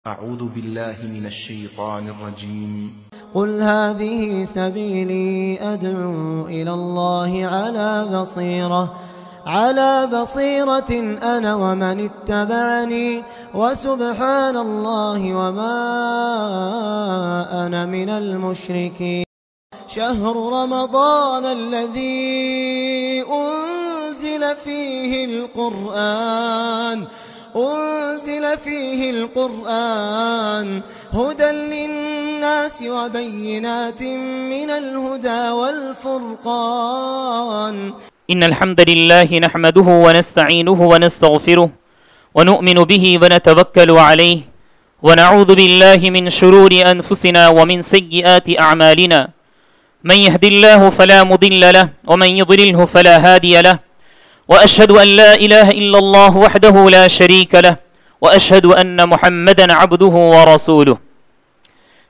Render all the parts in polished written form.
أعوذ بالله من الشيطان الرجيم قل هذه سبيلي أدعو إلى الله على بصيرة أنا ومن اتبعني وسبحان الله وما أنا من المشركين. شهر رمضان الذي أنزل فيه القرآن هدى للناس وبينات من الهدى والفرقان. إن الحمد لله نحمده ونستعينه ونستغفره ونؤمن به ونتوكل عليه ونعوذ بالله من شرور أنفسنا ومن سيئات أعمالنا من يهد الله فلا مضل له ومن يضلله فلا هادي له وأشهد أن لا إله إلا الله وحده لا شريك له وأشهد أن محمدا عبده ورسوله.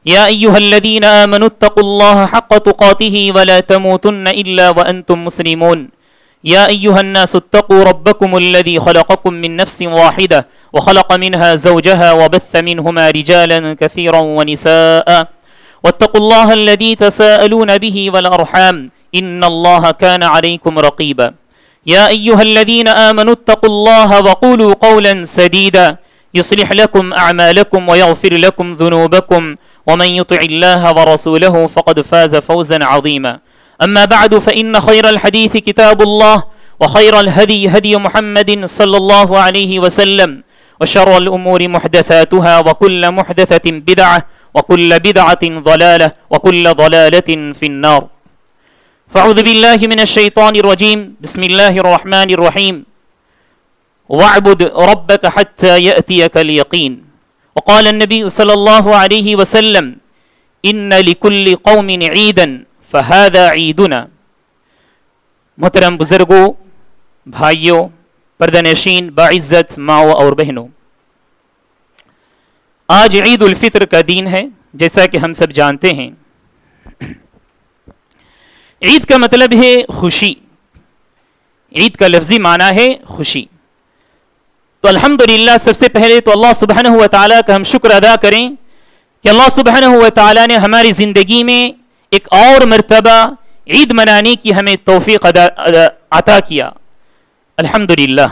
يا أيها الذين آمنوا اتقوا الله حق تقاته ولا تموتن إلا وأنتم مسلمون. يا أيها الناس اتقوا ربكم الذي خلقكم من نفس واحدة وخلق منها زوجها وبث منهما رجالا كثيرا ونساء واتقوا الله الذي تساءلون به والأرحام إن الله كان عليكم رقيبا. يا أيها الذين آمنوا اتقوا الله وقولوا قولا سديدا يصلح لكم أعمالكم ويغفر لكم ذنوبكم ومن يطع الله ورسوله فقد فاز فوزا عظيما. أما بعد فإن خير الحديث كتاب الله وخير الهدي هدي محمد صلى الله عليه وسلم وشر الأمور محدثاتها وكل محدثة بدعة وكل بدعة ضلالة وكل ضلالة في النار. فاعوذ بالله من الشيطان الرجيم. بسم الله الرحمن الرحيم. واعبد ربك حتى يأتيك اليقين. وقال النبي صلى الله عليه وسلم إن لكل قوم عيدا فهذا عيدنا. محترم بزرگوں، بھائیوں، پردہ نشین، باعزت ماؤں اور بہنوں، آج عید الفطر کا دن ہے جیسا کہ ہم سب جانتے ہیں۔ عید کا مطلب ہے خوشی، عید کا لفظی معنی ہے خوشی۔ تو الحمدللہ سب سے پہلے تو اللہ سبحانہ و تعالیٰ کا ہم شکر ادا کریں کہ اللہ سبحانہ و تعالیٰ نے ہماری زندگی میں ایک اور مرتبہ عید منانے کی ہمیں توفیق عطا کیا۔ الحمدللہ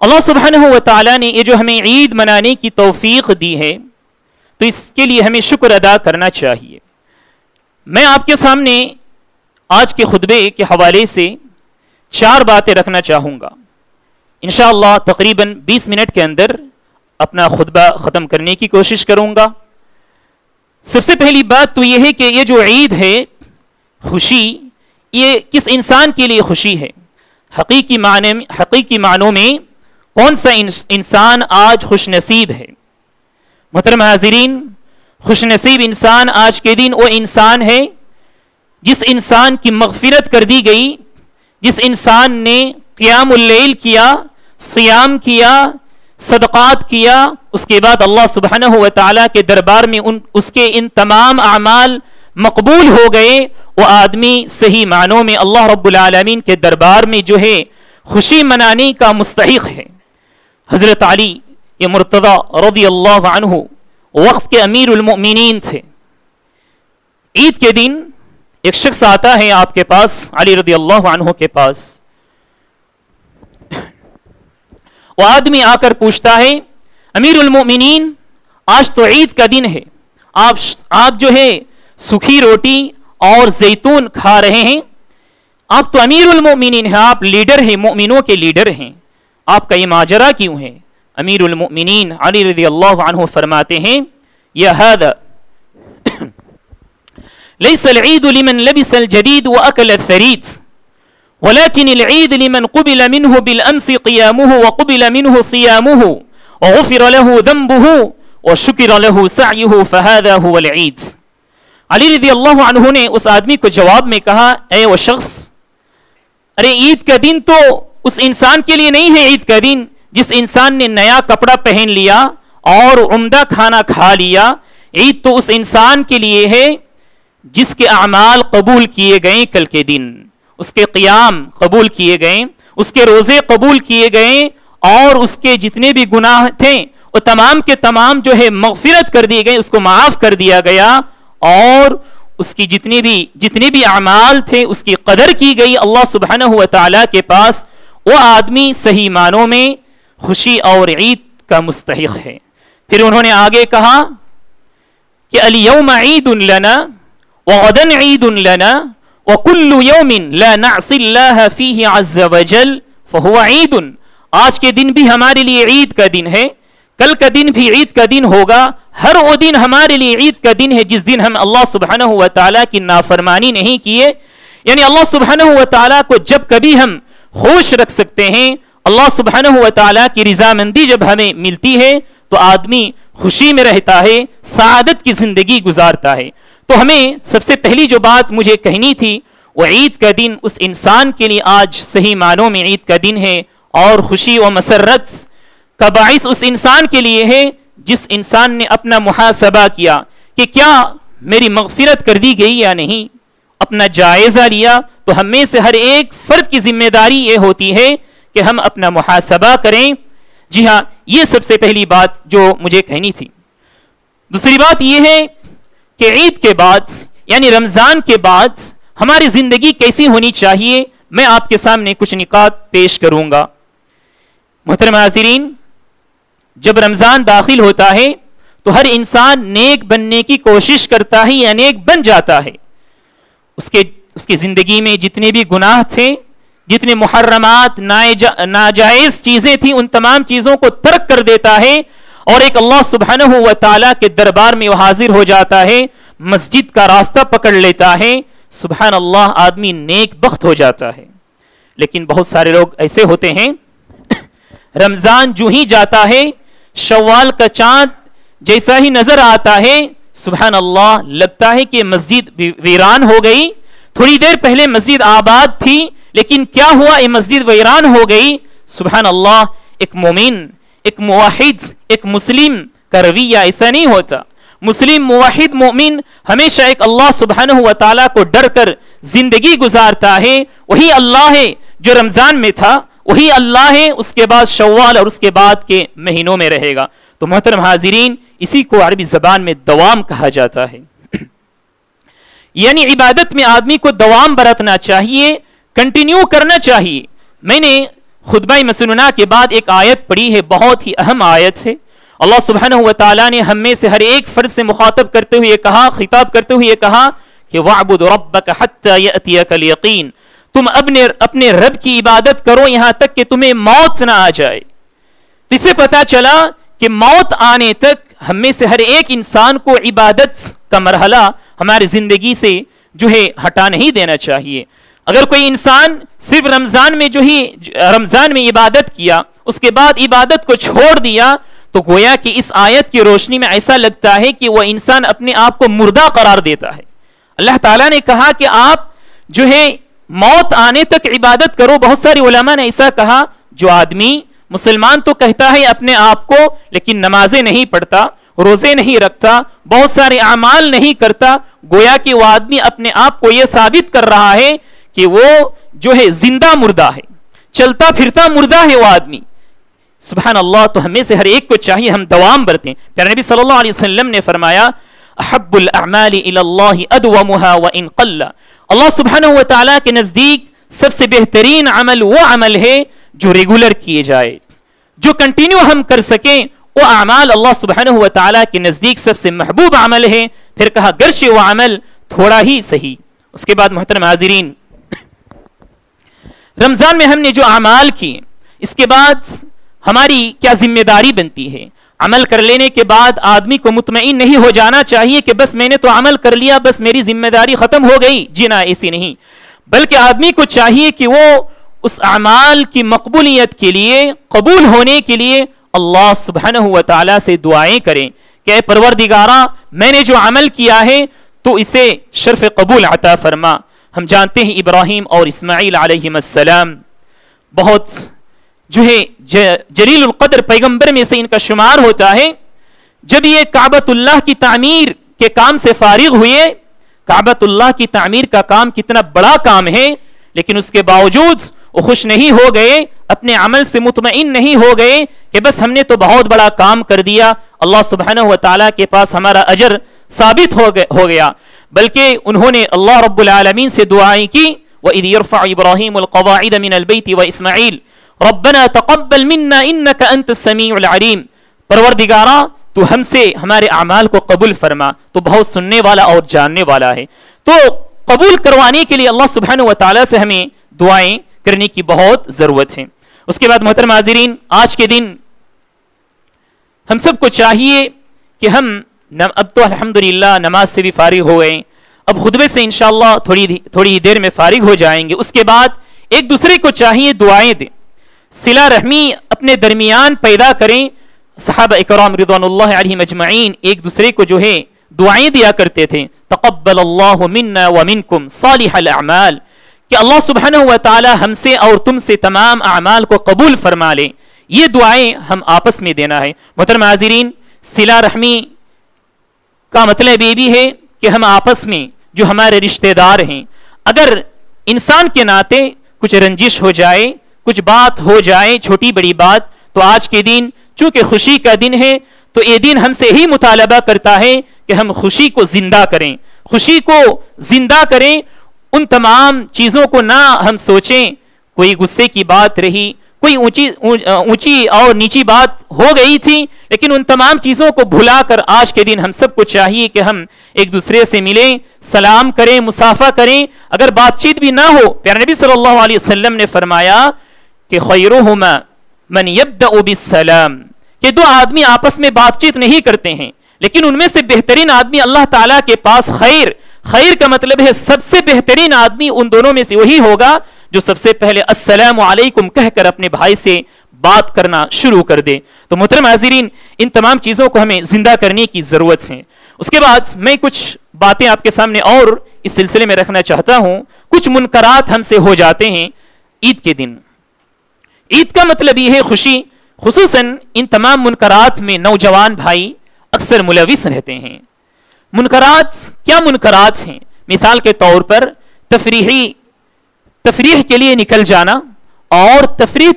اللہ سبحانہ و تعالیٰ نے یہ جو ہمیں عید منانے کی توفیق دی ہے تو اس کے لیے ہمیں شکر ادا کرنا چاہیے۔ میں آپ کے سامنے آج کے خطبے کے حوالے سے 4 باتیں رکھنا چاہوں گا۔ انشاءاللہ تقریباً 20 منٹ کے اندر اپنا خطبہ ختم کرنے کی کوشش کروں گا۔ سب سے پہلی بات تو یہ ہے کہ یہ جو عید ہے، خوشی، یہ کس انسان کے لیے خوشی ہے؟ حقیقی معنوں میں کون سا انسان آج خوش نصیب ہے؟ محترم حاضرین، خوش نصیب انسان آج کے دن وہ انسان ہے جس انسان کی مغفرت کر دی گئی، جس انسان نے قیام اللیل کیا، صیام کیا، صدقات کیا، اس کے بعد اللہ سبحانہ و تعالیٰ کے دربار میں اس کے ان تمام اعمال مقبول ہو گئے۔ وہ آدمی صحیح معنوں میں اللہ رب العالمین کے دربار میں جو ہے خوشی منانے کا مستحق ہے۔ حضرت علی یہ مرتضی رضی اللہ عنہ وقت کے امیر المؤمنین تھے۔ عید کے دن ایک شخص آتا ہے آپ کے پاس، علی رضی اللہ عنہ کے پاس۔ وہ آدمی آ کر پوچھتا ہے، امیر المؤمنین آج تو عید کا دن ہے، آپ جو ہے سوکھی روٹی اور زیتون کھا رہے ہیں، آپ تو امیر المؤمنین ہیں، آپ لیڈر ہیں، مؤمنوں کے لیڈر ہیں، آپ کا یہ ماجرا کیوں ہے؟ امیر المؤمنین علی رضی اللہ عنہ فرماتے ہیں، یا هذا ليس العيد لمن لبس الجديد وأكل الثريد ولكن العيد لمن قبل منه بالأمس قيامه وقبل منه صيامه وغفر له ذنبه وشكر له سعيه فهذا هو العيد۔ علی رضی اللہ عنہ نے اس آدمی کو جواب میں کہا، اے وہ شخص، ارے عید کا دن تو اس انسان کے لیے نہیں ہے، عید کا دن جس انسان نے نیا کپڑا پہن لیا اور عمدہ کھانا کھا لیا، عید تو اس انسان کے لیے ہے جس کے اعمال قبول کیے گئے کل کے دن، اس کے قیام قبول کیے گئے، اس کے روزے قبول کیے گئے اور اس کے جتنے بھی گناہ تھے وہ تمام کے تمام جو ہے مغفرت کر دی گئی، اس کو معاف کر دیا گیا، اور اس کی جتنے بھی اعمال تھے اس کی قدر کی گئی اللہ سبحانہ و تعالی کے پاس. وہ آدمی صحیح معنوں میں خوشی اور عید کا مستحق ہے. پھر انہوں نے آگے کہا کہ الیوم عید لنا وغدا عید لنا وکل یوم لا نعصی اللہ فیہ عز وجل فہو عید. آج کے دن بھی ہمارے لیے عید کا دن ہے، کل کا دن بھی عید کا دن ہوگا. ہر وہ دن ہمارے لیے عید کا دن ہے جس دن ہم اللہ سبحانہ و تعالیٰ کی نافرمانی نہیں کیے. یعنی اللہ سبحانہ و تعالیٰ کو جب کبھی ہم خوش رکھ سکتے ہیں، اللہ سبحانہ و تعالیٰ کی رضامندی جب ہمیں ملتی ہے تو آدمی خوشی میں رہتا ہے، سعادت کی زندگی گزارتا ہے. تو ہمیں سب سے پہلی جو بات مجھے کہنی تھی، وہ عید کا دن اس انسان کے لیے آج صحیح معنوں میں عید کا دن ہے، اور خوشی و مسرت کا باعث اس انسان کے لیے ہے جس انسان نے اپنا محاسبہ کیا کہ کیا میری مغفرت کر دی گئی یا نہیں، اپنا جائزہ لیا. تو ہم میں سے ہر ایک فرد کی ذمہ داری یہ ہوتی ہے کہ ہم اپنا محاسبہ کریں. جی ہاں، یہ سب سے پہلی بات جو مجھے کہنی تھی. دوسری بات یہ ہے کہ عید کے بعد یعنی رمضان کے بعد ہماری زندگی کیسی ہونی چاہیے، میں آپ کے سامنے کچھ نکات پیش کروں گا. محترم حاضرین، جب رمضان داخل ہوتا ہے تو ہر انسان نیک بننے کی کوشش کرتا ہے یا نیک بن جاتا ہے. اس کی زندگی میں جتنے بھی گناہ تھے، جتنے محرمات ناجائز چیزیں تھیں، ان تمام چیزوں کو ترک کر دیتا ہے اور ایک اللہ سبحانہ و تعالیٰ کے دربار میں وہ حاضر ہو جاتا ہے، مسجد کا راستہ پکڑ لیتا ہے. سبحان اللہ، آدمی نیک بخت ہو جاتا ہے. لیکن بہت سارے لوگ ایسے ہوتے ہیں، رمضان جو ہی جاتا ہے، شوال کا چاند جیسا ہی نظر آتا ہے، سبحان اللہ، لگتا ہے کہ مسجد ویران ہو گئی. تھوڑی دیر پہلے مسجد آباد تھی، لیکن کیا ہوا، یہ مسجد ویران ہو گئی. سبحان اللہ، ایک مومن، ایک موحد، ایک مسلم کا رویہ ایسا نہیں ہوتا. مسلم موحد مومن ہمیشہ ایک اللہ سبحانہ و تعالیٰ کو ڈر کر زندگی گزارتا ہے. وہی اللہ ہے جو رمضان میں تھا، وہی اللہ ہے اس کے بعد شوال اور اس کے بعد کے مہینوں میں رہے گا. تو محترم حاضرین، اسی کو عربی زبان میں دوام کہا جاتا ہے. یعنی عبادت میں آدمی کو دوام برتنا چاہیے، کنٹینیو کرنا چاہیے. میں نے خطبہ مسنونہ کے بعد ایک آیت پڑھی ہے، بہت ہی اہم آیت ہے. اللہ سبحانہ و تعالیٰ نے ہم میں سے ہر ایک فرد سے مخاطب کرتے ہوئے کہا، خطاب کرتے ہوئے کہا کہ وَاعْبُدْ رَبَّكَ حَتَّى يَأْتِيَكَ الْيَقِينُ، تم اپنے رب کی عبادت کرو یہاں تک کہ تمہیں موت نہ آ جائے. اس سے پتا چلا کہ موت آنے تک ہم میں سے ہر ایک انسان کو عبادت کا مرحلہ ہماری زندگی سے جو ہے ہٹا نہیں دینا چاہیے. اگر کوئی انسان صرف رمضان میں عبادت کیا، اس کے بعد عبادت کو چھوڑ دیا، تو گویا کہ اس آیت کی روشنی میں ایسا لگتا ہے کہ وہ انسان اپنے آپ کو مردہ قرار دیتا ہے. اللہ تعالیٰ نے کہا کہ آپ جو ہے موت آنے تک عبادت کرو. بہت سارے علماء نے ایسا کہا، جو آدمی مسلمان تو کہتا ہے اپنے آپ کو، لیکن نمازیں نہیں پڑھتا، روزے نہیں رکھتا، بہت سارے اعمال نہیں کرتا، گویا کہ وہ آدمی اپنے آپ کو یہ ثابت کر رہا ہے کہ وہ جو ہے زندہ مردہ ہے، چلتا پھرتا مردہ ہے وہ آدمی. سبحان اللہ. تو ہمیں سے ہر ایک کو چاہیے ہم دوام برتیں. پیارے نبی صلی اللہ علیہ وسلم نے فرمایا، احب الاعمال الى اللہ ادومها وان قل. اللہ سبحانہ و تعالیٰ کے نزدیک سب سے بہترین عمل وہ عمل ہے جو ریگولر کیے جائے، جو کنٹینیو ہم کر سکیں. وہ اعمال اللہ سبحانہ و تعالیٰ کے نزدیک سب سے محبوب عمل ہے. پھر کہا گرچہ وہ عمل تھوڑا ہی صحیح. اس کے بعد محترم حاضرین، رمضان میں ہم نے جو اعمال کیے، اس کے بعد ہماری کیا ذمہ داری بنتی ہے. عمل کر لینے کے بعد آدمی کو مطمئن نہیں ہو جانا چاہیے کہ بس میں نے تو عمل کر لیا، بس میری ذمہ داری ختم ہو گئی. جی نہ، ایسی نہیں، بلکہ آدمی کو چاہیے کہ وہ اس اعمال کی مقبولیت کے لیے، قبول ہونے کے لیے اللہ سبحانہ و تعالیٰ سے دعائیں کریں کہ اے پروردگارا، میں نے جو عمل کیا ہے تو اسے شرف قبول عطا فرما. ہم جانتے ہیں ابراہیم اور اسماعیل علیہم السلام بہت جو ہے جلیل القدر پیغمبر میں سے ان کا شمار ہوتا ہے. جب یہ کعبۃ اللہ کی تعمیر کے کام سے فارغ ہوئے، کعبۃ اللہ کی تعمیر کا کام کتنا بڑا کام ہے، لیکن اس کے باوجود وہ خوش نہیں ہو گئے, اپنے عمل سے مطمئن نہیں ہو گئے کہ بس ہم نے تو بہت بڑا کام کر دیا, اللہ سبحانہ و تعالیٰ کے پاس ہمارا اجر ثابت ہو گیا, بلکہ انہوں نے اللہ رب العالمین سے دعائیں کی. وَإِذْ يَرْفَعُ إِبْرَاهِيمُ الْقَوَاعِدَ مِنَ الْبَيْتِ وَإِسْمَعِيلُ رَبَّنَا تَقَبَّلْ مِنَّا إِنَّكَ أَنْتَ السَّمِيعُ الْعَلِيمُ, پروردگارا تو ہم سے ہمارے اعمال کو قبول فرما, تو بہت سننے والا اور جاننے والا ہے. تو قبول کروانے کے لیے اللہ سبحانہ و تعالیٰ سے ہمیں دعائیں کرنے کی بہت ضرورت ہے. اس کے بعد محترم حاضرین, آج کے دن ہم سب کو چاہیے کہ ہم اب تو الحمدللہ نماز سے بھی فارغ ہو گئے, اب خطبے سے انشاءاللہ تھوڑی دیر میں فارغ ہو جائیں گے. اس کے بعد ایک دوسرے کو چاہیے دعائیں دیں, صلہ رحمی اپنے درمیان پیدا کریں. صحابہ اکرام رضوان اللہ علیہم اجمعین ایک دوسرے کو جو ہے دعائیں دیا کرتے تھے, تقبل اللہ منا ومنکم صالح الاعمال, کہ اللہ سبحانہ و تعالی ہم سے اور تم سے تمام اعمال کو قبول فرما لے. یہ دعائیں ہم آپس میں دینا ہے. محترم حاضرین, صلہ رحمی کا مطلب یہ بھی ہے کہ ہم آپس میں جو ہمارے رشتہ دار ہیں, اگر انسان کے ناطے کچھ رنجش ہو جائے, کچھ بات ہو جائے, چھوٹی بڑی بات, تو آج کے دن چونکہ خوشی کا دن ہے تو یہ دن ہم سے ہی مطالبہ کرتا ہے کہ ہم خوشی کو زندہ کریں, خوشی کو زندہ کریں. ان تمام چیزوں کو نہ ہم سوچیں, کوئی غصے کی بات رہی, کوئی اونچی اور نیچی بات ہو گئی تھی, لیکن ان تمام چیزوں کو بھلا کر آج کے دن ہم سب کو چاہیے کہ ہم ایک دوسرے سے ملیں, سلام کریں, مصافحہ کریں. اگر بات چیت بھی نہ ہو, پیارے نبی صلی اللہ علیہ وسلم نے فرمایا کہ خیرہما من یبدأ بالسلام, کہ دو آدمی آپس میں بات چیت نہیں کرتے ہیں, لیکن ان میں سے بہترین آدمی اللہ تعالیٰ کے پاس خیر کا مطلب ہے سب سے بہترین آدمی ان دونوں میں سے وہی ہوگا جو سب سے پہلے السلام علیکم کہہ کر اپنے بھائی سے بات کرنا شروع کر دے. تو محترم حاضرین, ان تمام چیزوں کو ہمیں زندہ کرنے کی ضرورت ہے. اس کے بعد میں کچھ باتیں آپ کے سامنے اور اس سلسلے میں رکھنا چاہتا ہوں. کچھ منکرات ہم سے ہو جاتے ہیں عید کے دن. عید کا مطلب یہ ہے خوشی. خصوصاً ان تمام منکرات میں نوجوان بھائی اکثر ملوث رہتے ہیں. منکرات کیا منکرات ہیں؟ مثال کے طور پر تفریح کے لیے نکل جانا, اور تفریح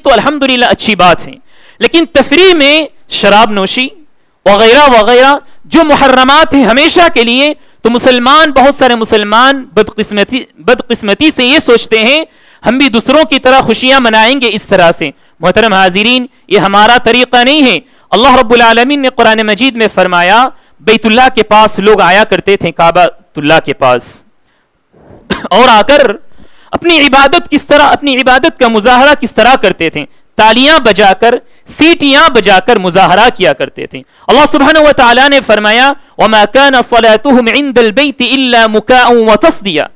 تو الحمدللہ اچھی بات ہے, لیکن تفریح میں شراب نوشی وغیرہ وغیرہ جو محرمات ہیں ہمیشہ کے لیے, تو بہت سارے مسلمان بدقسمتی سے یہ سوچتے ہیں ہم بھی دوسروں کی طرح خوشیاں منائیں گے اس طرح سے. محترم حاضرین, یہ ہمارا طریقہ نہیں ہے. اللہ رب العالمین نے قرآن مجید میں فرمایا, بیت اللہ کے پاس لوگ آیا کرتے تھے, کعبہ اللہ کے پاس, اور آ کر اپنی عبادت کا مظاہرہ کس طرح کرتے تھے؟ تالیاں بجا کر, سیٹیاں بجا کر مظاہرہ کیا کرتے تھے. اللہ سبحانہ و تعالی نے فرمایا وَمَا كَانَ صَلَاتُهُمْ عِنْدَ الْبَيْتِ إِلَّا مُكَاءٌ وَتَصْدِيَةٌ,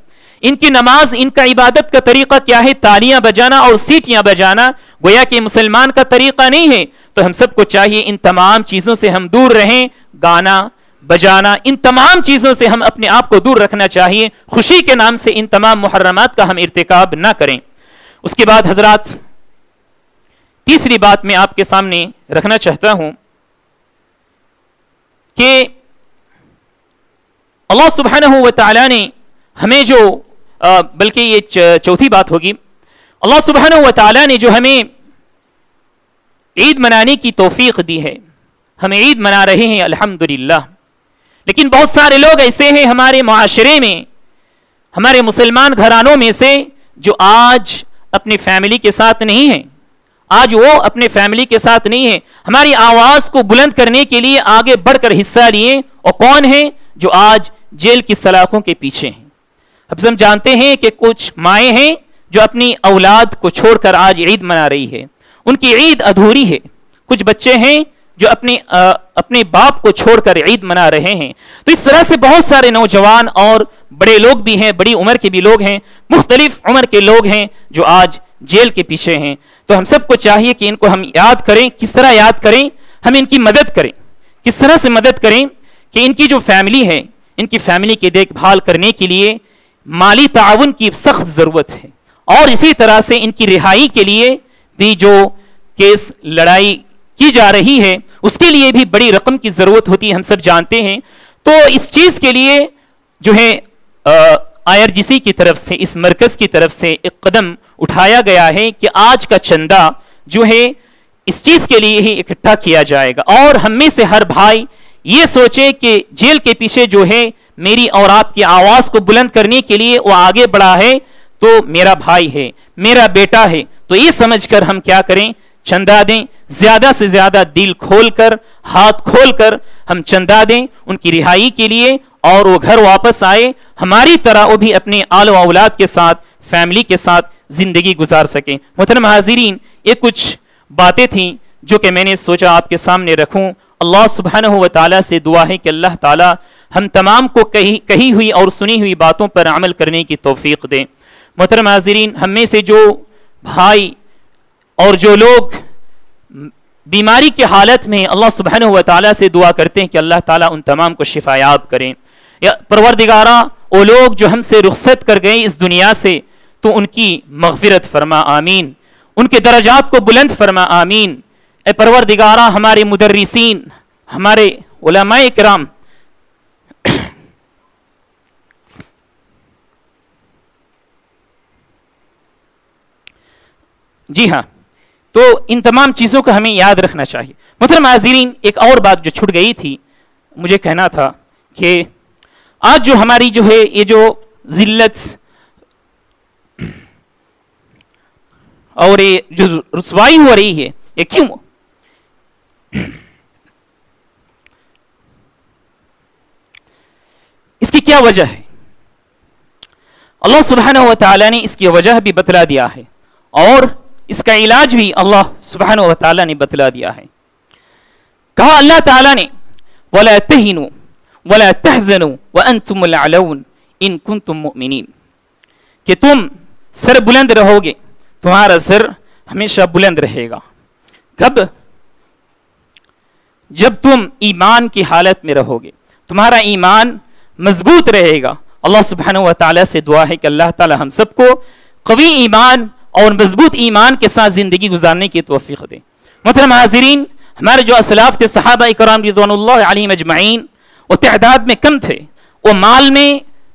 ان کی نماز, ان کا عبادت کا طریقہ کیا ہے؟ تالیاں بجانا اور سیٹیاں بجانا. گویا کہ مسلمان کا طریقہ نہیں ہے. تو ہم سب کو چاہیے ان تمام چیزوں سے ہم دور رہیں. گانا بجانا, ان تمام چیزوں سے ہم اپنے آپ کو دور رکھنا چاہیے. خوشی کے نام سے ان تمام محرمات کا ہم ارتکاب نہ کریں. اس کے بعد حضرات, تیسری بات میں آپ کے سامنے رکھنا چاہتا ہوں کہ اللہ سبحانہ و تعالی نے ہمیں جو, بلکہ یہ چوتھی بات ہوگی, اللہ سبحانہ و تعالی نے جو ہمیں عید منانے کی توفیق دی ہے, ہم عید منا رہے ہیں الحمدللہ, لیکن بہت سارے لوگ ایسے ہیں ہمارے معاشرے میں, ہمارے مسلمان گھرانوں میں سے, جو آج اپنی فیملی کے ساتھ نہیں ہیں. وہ اپنے فیملی کے ساتھ نہیں ہیں. ہماری آواز کو بلند کرنے کے لیے آگے بڑھ کر حصہ لیے, اور کون ہیں؟ جو آج جیل کی سلاخوں کے پیچھے ہیں. اب ہم جانتے ہیں کہ کچھ مائیں ہیں جو اپنی اولاد کو چھوڑ کر آج عید منا رہی ہے, ان کی عید ادھوری ہے. کچھ بچے ہیں جو اپنے باپ کو چھوڑ کر عید منا رہے ہیں. تو اس طرح سے بہت سارے نوجوان اور بڑے لوگ بھی ہیں, بڑی عمر کے بھی لوگ ہیں, مختلف عمر کے لوگ ہیں جو آج جیل کے پیچھے ہیں. تو ہم سب کو چاہیے کہ ان کو ہم یاد کریں. کس طرح یاد کریں؟ ہم ان کی مدد کریں. کس طرح سے مدد کریں؟ کہ ان کی جو فیملی ہے, ان کی فیملی کی دیکھ بھال کرنے کے لیے مالی تعاون کی سخت ضرورت ہے, اور اسی طرح سے ان کی رہائی کے لیے بھی جو کیس لڑائی کی جا رہی ہے اس کے لیے بھی بڑی رقم کی ضرورت ہوتی ہے, ہم سب جانتے ہیں. تو اس چیز کے لیے جو ہے IRGC کی طرف سے، اس مرکز کی طرف سے ایک قدم اٹھایا گیا ہے کہ آج کا چندہ جو ہے اس چیز کے لیے ہی اکٹھا کیا جائے گا، اور ہم میں سے ہر بھائی یہ سوچے کہ جیل کے پیچھے جو ہے میری اور آپ کی آواز کو بلند کرنے کے لیے وہ آگے بڑھا ہے تو میرا بھائی ہے، میرا بیٹا ہے، تو یہ سمجھ کر ہم کیا کریں، چندہ دیں، زیادہ سے زیادہ دل کھول کر، ہاتھ کھول کر ہم چندہ دیں ان کی رہائی کے لیے، اور وہ گھر واپس آئے ہماری طرح وہ بھی اپنے آل و اولاد کے ساتھ، فیملی کے ساتھ زندگی گزار سکیں۔ محترم حاضرین، یہ کچھ باتیں تھیں جو کہ میں نے سوچا آپ کے سامنے رکھوں۔ اللہ سبحانہ و تعالیٰ سے دعا ہے کہ اللہ تعالیٰ ہم تمام کو کہی ہوئی اور سنی ہوئی باتوں پر عمل کرنے کی توفیق دے۔ محترم حاضرین، ہم میں سے جو بھائی اور جو لوگ بیماری کے حالت میں اللہ سبحانہ و تعالیٰ سے دعا کرتے ہیں کہ اللہ تعالیٰ ان تمام کو شفا یاب کریں، یا پروردگارہ وہ لوگ جو ہم سے رخصت کر گئے اس دنیا سے تو ان کی مغفرت فرما، آمین، ان کے درجات کو بلند فرما، آمین۔ اے پروردگارہ ہمارے مدرسین، ہمارے علماء کرام، جی ہاں، تو ان تمام چیزوں کو ہمیں یاد رکھنا چاہیے۔ محترم حاضرین، ایک اور بات جو چھوٹ گئی تھی مجھے کہنا تھا کہ آج جو ہماری جو ہے یہ جو ذلت اور یہ جو رسوائی ہو رہی ہے، یہ کیوں؟ اس کی کیا وجہ ہے؟ اللہ سبحانہ و تعالیٰ نے اس کی وجہ بھی بتلا دیا ہے، اور اس کا علاج بھی اللہ سبحانہ و تعالیٰ نے بتلا دیا ہے۔ کہا اللہ تعالیٰ نے وَلَا تَهِنُوا وَلَا تَحْزَنُوا وَأَنْتُمُ الْأَعْلَوْنَ إِن كُنتُم مُؤْمِنِينَ، کہ تم سر بلند رہو گے، تمہارا سر ہمیشہ بلند رہے گا۔ کب؟ جب تم ایمان کی حالت میں رہو گے، تمہارا ایمان مضبوط رہے گا۔ اللہ سبحانہ و تعالیٰ سے دعا ہے کہ اللہ تعالیٰ ہم سب کو قوی ایمان اور مضبوط ایمان کے ساتھ زندگی گزارنے کی توفیق دے۔ محترم حاضرین، ہمارے جو اسلاف تھے صحابہ اکرام رضوان اللہ علیہم اجمعین، وہ تعداد میں کم تھے، وہ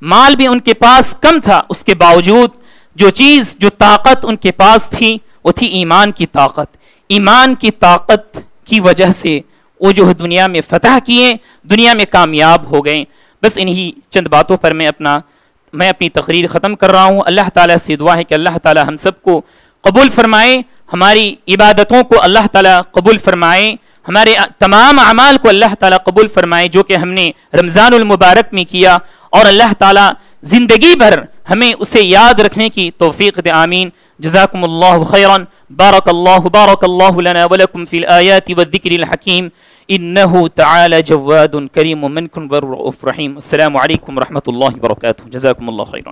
مال بھی ان کے پاس کم تھا، اس کے باوجود جو طاقت ان کے پاس تھی وہ تھی ایمان کی طاقت۔ ایمان کی طاقت کی وجہ سے وہ جو دنیا میں فتح کیے، دنیا میں کامیاب ہو گئے۔ بس انہی چند باتوں پر میں اپنی تقریر ختم کر رہا ہوں۔ اللہ تعالیٰ سے دعا ہے کہ اللہ تعالیٰ ہم سب کو قبول فرمائے، ہماری عبادتوں کو اللہ تعالیٰ قبول فرمائے، ہمارے تمام اعمال کو اللہ تعالیٰ قبول فرمائے جو کہ ہم نے رمضان المبارک میں کیا، اور اللہ تعالیٰ زندگی بھر ہمیں اسے یاد رکھنے کی توفیق دے، آمین۔ جزاکم اللہ خیرا، بارک اللہ لنا ولکم فی الآیات والذکر الحکیم، انہ تعالی جواد کریم منکم ورؤوف رحیم۔ السلام علیکم ورحمۃ اللہ وبرکاتہ، جزاکم اللہ خیرا۔